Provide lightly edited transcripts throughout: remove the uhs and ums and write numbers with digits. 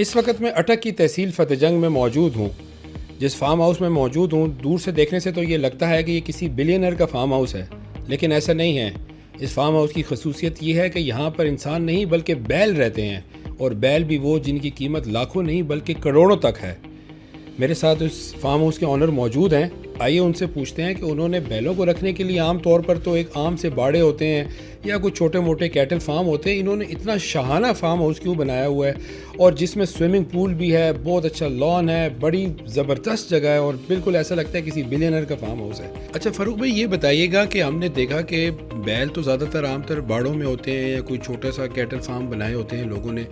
اس وقت میں اٹک کی تحصیل فتح جنگ میں موجود ہوں. جس فارم ہاؤس میں موجود ہوں دور سے دیکھنے سے تو یہ لگتا ہے کہ یہ کسی بلینئر کا فارم ہاؤس ہے، لیکن ایسا نہیں ہے. اس فارم ہاؤس کی خصوصیت یہ ہے کہ یہاں پر انسان نہیں بلکہ بیل رہتے ہیں، اور بیل بھی وہ جن کی قیمت لاکھوں نہیں بلکہ کروڑوں تک ہے. میرے ساتھ اس فارم ہاؤس کے آنر موجود ہیں. آئیے ان سے پوچھتے ہیں کہ انہوں نے بیلوں کو رکھنے کے لیے عام طور پر تو ایک عام سے باڑے ہوتے ہیں یا کچھ چھوٹے موٹے کیٹل فارم ہوتے ہیں، انہوں نے اتنا شاہانہ فارم ہاؤس کیوں بنایا ہوا ہے، اور جس میں سوئمنگ پول بھی ہے، بہت اچھا لان ہے، بڑی زبردست جگہ ہے، اور بالکل ایسا لگتا ہے کسی بلینئر کا فارم ہاؤس ہے. اچھا فاروق بھائی، یہ بتائیے گا کہ ہم نے دیکھا کہ بیل تو زیادہ تر عام تر باڑوں میں ہوتے ہیں یا کوئی چھوٹا سا کیٹل فارم بنائے ہوتے ہیں لوگوں نے.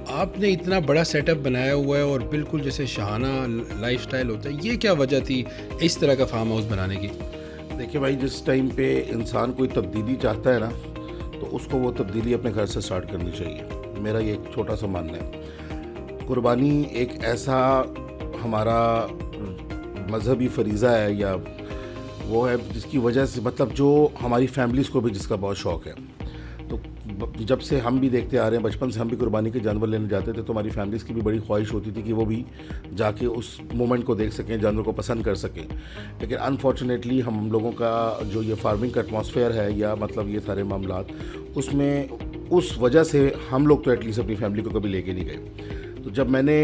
آپ نے اتنا بڑا سیٹ اپ بنایا ہوا ہے اور بالکل جیسے شاہانہ لائف سٹائل ہوتا ہے، یہ کیا وجہ تھی اس طرح کا فارم ہاؤس بنانے کی؟ دیکھیے بھائی، جس ٹائم پہ انسان کوئی تبدیلی چاہتا ہے نا، تو اس کو وہ تبدیلی اپنے گھر سے سٹارٹ کرنی چاہیے. میرا یہ ایک چھوٹا سا ماننا ہے. قربانی ایک ایسا ہمارا مذہبی فریضہ ہے، یا وہ ہے جس کی وجہ سے مطلب جو ہماری فیملیز کو بھی جس کا بہت شوق ہے. تو جب سے ہم بھی دیکھتے آ رہے ہیں، بچپن سے ہم بھی قربانی کے جانور لینے جاتے تھے، تو ہماری فیملیز کی بھی بڑی خواہش ہوتی تھی کہ وہ بھی جا کے اس مومنٹ کو دیکھ سکیں، جانور کو پسند کر سکیں. لیکن انفارچونیٹلی ہم لوگوں کا جو یہ فارمنگ کا ایٹماسفیئر ہے، یا مطلب یہ سارے معاملات، اس میں اس وجہ سے ہم لوگ تو ایٹ لیسٹ اپنی فیملی کو کبھی لے کے نہیں گئے. تو جب میں نے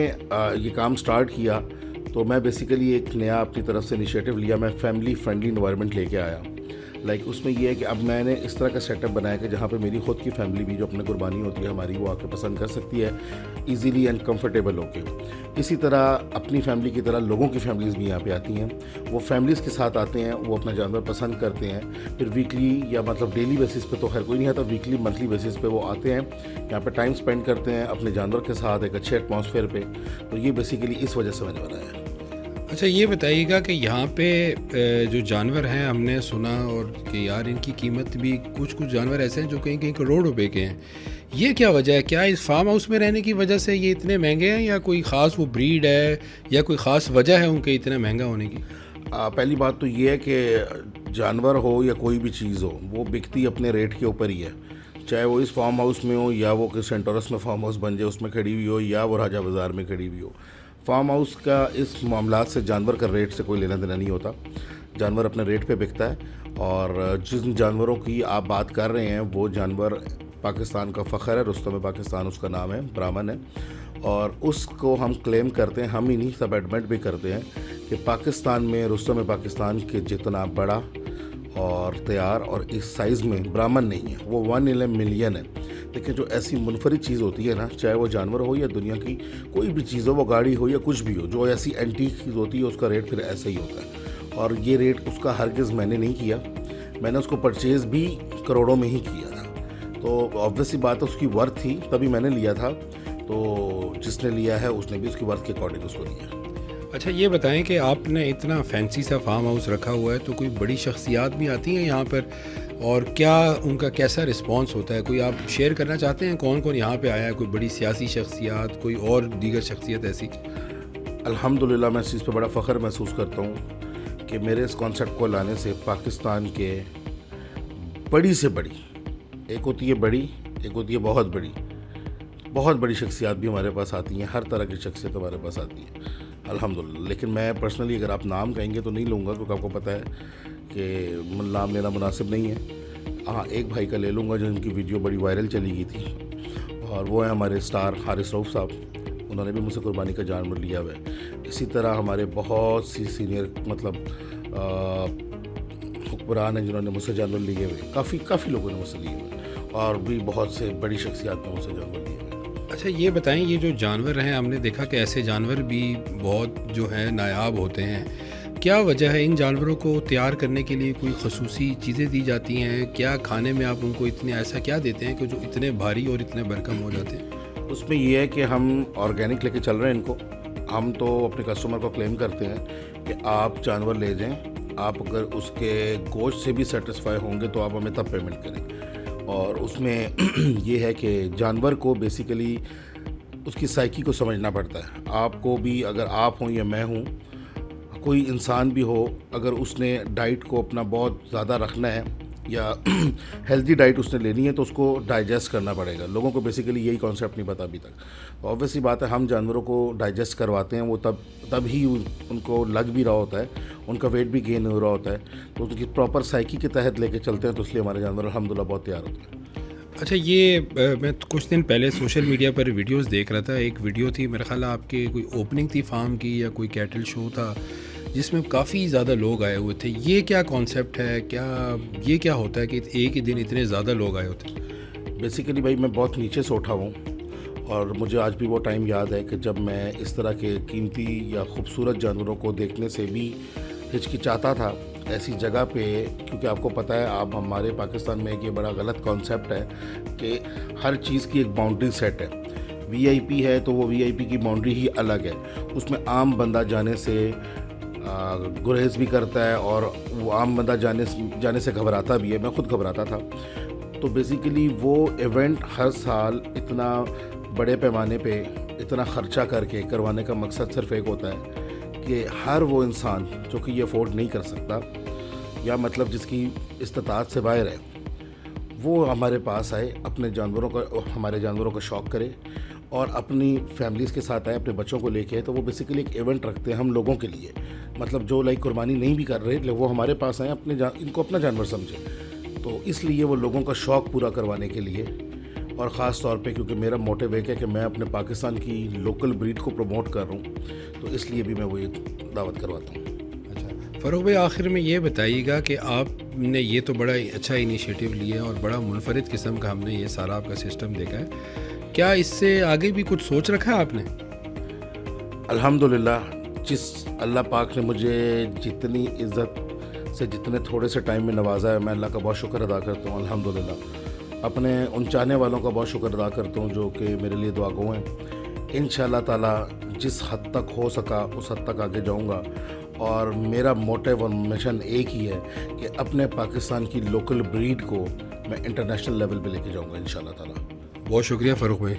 یہ کام سٹارٹ کیا تو میں بیسیکلی ایک نیا اپنی طرف سے انیشیٹو لیا. میں فیملی فرینڈلی انوائرمنٹ لے کے آیا. اس میں یہ ہے کہ اب میں نے اس طرح کا سیٹ اپ بنایا کہ جہاں پہ میری خود کی فیملی بھی جو اپنے قربانی ہوتی ہے ہماری، وہ آ کے پسند کر سکتی ہے ایزیلی اینڈ کمفرٹیبل ہو کے. اسی طرح اپنی فیملی کی طرح لوگوں کی فیملیز بھی یہاں پہ آتی ہیں. وہ فیملیز کے ساتھ آتے ہیں، وہ اپنا جانور پسند کرتے ہیں. پھر ویکلی یا مطلب ڈیلی بیسس پہ تو خیر کوئی نہیں آتا، ویکلی منتھلی بیسس پہ وہ آتے ہیں، یہاں پہ ٹائم اسپینڈ کرتے ہیں اپنے جانور کے ساتھ ایک اچھے ایٹماسفیئر پہ. تو یہ بیسیکلی اس وجہ سے میں نے بنایا ہے. اچھا یہ بتائیے گا کہ یہاں پہ جو جانور ہیں، ہم نے سنا اور کہ یار ان کی قیمت بھی کچھ جانور ایسے ہیں جو کہیں کہیں کروڑ روپے کے ہیں. یہ کیا وجہ ہے؟ کیا اس فارم ہاؤس میں رہنے کی وجہ سے یہ اتنے مہنگے ہیں، یا کوئی خاص وہ بریڈ ہے، یا کوئی خاص وجہ ہے ان کے اتنا مہنگا ہونے کی؟ پہلی بات تو یہ ہے کہ جانور ہو یا کوئی بھی چیز ہو، وہ بکتی اپنے ریٹ کے اوپر ہی ہے. چاہے وہ اس فارم ہاؤس میں ہو، یا وہ سینٹورس میں فارم ہاؤس بن جائے اس میں کھڑی ہوئی ہو، یا وہ راجہ بازار میں کھڑی ہوئی ہو. فارم ہاؤس کا اس معاملات سے، جانور کا ریٹ سے کوئی لینا دینا نہیں ہوتا. جانور اپنے ریٹ پہ بکتا ہے. اور جن جانوروں کی آپ بات کر رہے ہیں، وہ جانور پاکستان کا فخر ہے. رستم پاکستان اس کا نام ہے، برہمن ہے. اور اس کو ہم کلیم کرتے ہیں، ہم ہی نہیں سب ایڈمٹ بھی کرتے ہیں کہ پاکستان میں رستم پاکستان کے جتنا بڑا اور تیار اور اس سائز میں برہمن نہیں ہے. وہ 1 in a million ہے. لیکن جو ایسی منفرد چیز ہوتی ہے نا، چاہے وہ جانور ہو یا دنیا کی کوئی بھی چیز ہو، وہ گاڑی ہو یا کچھ بھی ہو، جو ایسی اینٹیک چیز ہوتی ہے اس کا ریٹ پھر ایسا ہی ہوتا ہے. اور یہ ریٹ اس کا ہرگز میں نے نہیں کیا. میں نے اس کو پرچیز بھی کروڑوں میں ہی کیا تھا. تو آبویس سی بات ہے، اس کی ورتھ تھی تبھی میں نے لیا تھا. تو جس نے لیا ہے اس نے بھی اس کی ورتھ کے اکارڈنگ اس کو لیا. اچھا یہ بتائیں کہ آپ نے اتنا فینسی سا فارم ہاؤس رکھا ہوا ہے، تو کوئی بڑی شخصیات بھی آتی ہیں یہاں پر، اور کیا ان کا کیسا رسپانس ہوتا ہے؟ کوئی آپ شیئر کرنا چاہتے ہیں کون کون یہاں پہ آیا ہے؟ کوئی بڑی سیاسی شخصیات، کوئی اور دیگر شخصیت ایسی؟ الحمدللہ میں اس چیز پہ بڑا فخر محسوس کرتا ہوں کہ میرے اس کانسیپٹ کو لانے سے پاکستان کے بڑی سے بڑی، ایک ہوتی ہے بڑی، ایک ہوتی ہے بہت بڑی شخصیات بھی ہمارے پاس آتی ہیں. ہر طرح کی شخصیت ہمارے پاس آتی ہے الحمدللہ. لیکن میں پرسنلی اگر آپ نام کہیں گے تو نہیں لوں گا، کیونکہ آپ کو پتہ ہے کہ نام لینا مناسب نہیں ہے. ہاں، ایک بھائی کا لے لوں گا جن کی ویڈیو بڑی وائرل چلی گئی تھی، اور وہ ہیں ہمارے اسٹار حارث رؤف صاحب. انہوں نے بھی مجھ سے قربانی کا جانور لیا ہوا ہے. اسی طرح ہمارے بہت سی سینئر مطلب حکمران ہیں جنہوں نے مجھ سے جانور لیے ہوئے. کافی لوگوں نے مجھ سے لیے ہوئے، اور بھی بہت سے بڑی شخصیات نے مجھ سے جانور لیے ہوئے. اچھا یہ بتائیں، یہ جو جانور ہیں، ہم نے دیکھا کہ ایسے جانور بھی بہت جو ہیں نایاب ہوتے ہیں. کیا وجہ ہے ان جانوروں کو تیار کرنے کے لیے؟ کوئی خصوصی چیزیں دی جاتی ہیں؟ کیا کھانے میں آپ ان کو اتنے ایسا کیا دیتے ہیں کہ جو اتنے بھاری اور اتنے بھرکم ہو جاتے ہیں؟ اس میں یہ ہے کہ ہم آرگینک لے کے چل رہے ہیں ان کو. ہم تو اپنے کسٹمر کو کلیم کرتے ہیں کہ آپ جانور لے جائیں، آپ اگر اس کے گوشت سے بھی سیٹسفائی ہوں گے تو آپ ہمیں تب پیمنٹ کریں. اور اس میں یہ ہے کہ جانور کو بیسیکلی اس کی سائیکی کو سمجھنا پڑتا ہے. آپ کو بھی، اگر آپ ہوں یا میں ہوں، کوئی انسان بھی ہو، اگر اس نے ڈائٹ کو اپنا بہت زیادہ رکھنا ہے یا ہیلدی ڈائٹ اس نے لینی ہے تو اس کو ڈائجسٹ کرنا پڑے گا. لوگوں کو بیسیکلی یہی کانسیپٹ نہیں پتا ابھی تک. تو آبویسلی بات ہے ہم جانوروں کو ڈائجسٹ کرواتے ہیں, وہ تب ہی ان کو لگ بھی رہا ہوتا ہے, ان کا ویٹ بھی گین ہو رہا ہوتا ہے, تو ان کی پراپر سائیکی کے تحت لے کے چلتے ہیں, تو اس لیے ہمارے جانور الحمدللہ بہت تیار ہوتے ہیں. اچھا, یہ میں کچھ دن پہلے سوشل میڈیا پر ویڈیوز دیکھ رہا تھا. ایک ویڈیو تھی میرا خیال ہے آپ کے, کوئی اوپننگ تھی فارم کی یا کوئی کیٹل شو تھا جس میں کافی زیادہ لوگ آئے ہوئے تھے. یہ کیا کانسیپٹ ہے, یہ کیا ہوتا ہے کہ ایک ہی دن اتنے زیادہ لوگ آئے ہوتے ہیں؟ بیسیکلی بھائی میں بہت نیچے سے اٹھا ہوں, اور مجھے آج بھی وہ ٹائم یاد ہے کہ جب میں اس طرح کے قیمتی یا خوبصورت جانوروں کو دیکھنے سے بھی ہچکچاتا تھا ایسی جگہ پہ. کیونکہ آپ کو پتہ ہے, آپ ہمارے پاکستان میں ایک یہ بڑا غلط کانسیپٹ ہے کہ ہر چیز کی ایک باؤنڈری سیٹ ہے. وی آئی پی ہے تو وہ وی آئی پی کی باؤنڈری ہی الگ ہے, اس میں عام بندہ جانے سے گریز بھی کرتا ہے, اور وہ عام بندہ جانے سے گھبراتا بھی ہے. میں خود گھبراتا تھا. تو بیسیکلی وہ ایونٹ ہر سال اتنا بڑے پیمانے پہ اتنا خرچہ کر کے کروانے کا مقصد صرف ایک ہوتا ہے کہ ہر وہ انسان جو کہ یہ افورڈ نہیں کر سکتا, یا مطلب جس کی استطاعت سے باہر ہے, وہ ہمارے پاس آئے, ہمارے جانوروں کا شوق کرے, اور اپنی فیملیز کے ساتھ آئے, اپنے بچوں کو لے کے. تو وہ بیسیکلی ایک ایونٹ رکھتے ہیں ہم لوگوں کے لیے, مطلب جو قربانی نہیں بھی کر رہے وہ ہمارے پاس آئیں, ان کو اپنا جانور سمجھیں. تو اس لیے وہ لوگوں کا شوق پورا کروانے کے لیے, اور خاص طور پہ کیونکہ میرا موٹیو ایک ہے کہ میں اپنے پاکستان کی لوکل بریڈ کو پروموٹ کر رہا ہوں, تو اس لیے بھی میں وہ ایک دعوت کرواتا ہوں. اچھا فاروق بھائی, آخر میں یہ بتائیے گا کہ آپ نے یہ تو بڑا اچھا انیشیٹو لیا ہے اور بڑا منفرد قسم کا ہم نے یہ سارا آپ کا سسٹم دیکھا ہے. کیا اس سے آگے بھی کچھ سوچ رکھا ہے آپ نے؟ الحمدللہ, جس اللہ پاک نے مجھے جتنی عزت سے جتنے تھوڑے سے ٹائم میں نوازا ہے, میں اللہ کا بہت شکر ادا کرتا ہوں. الحمدللہ اپنے ان چاہنے والوں کا بہت شکر ادا کرتا ہوں جو کہ میرے لیے دعا گو ہیں. انشاءاللہ تعالیٰ جس حد تک ہو سکا اس حد تک آگے جاؤں گا, اور میرا موٹیو اور مشن ایک ہی ہے کہ اپنے پاکستان کی لوکل بریڈ کو میں انٹرنیشنل لیول پہ لے کے جاؤں گا انشاءاللہ تعالیٰ. بہت شکریہ فاروق بھائی.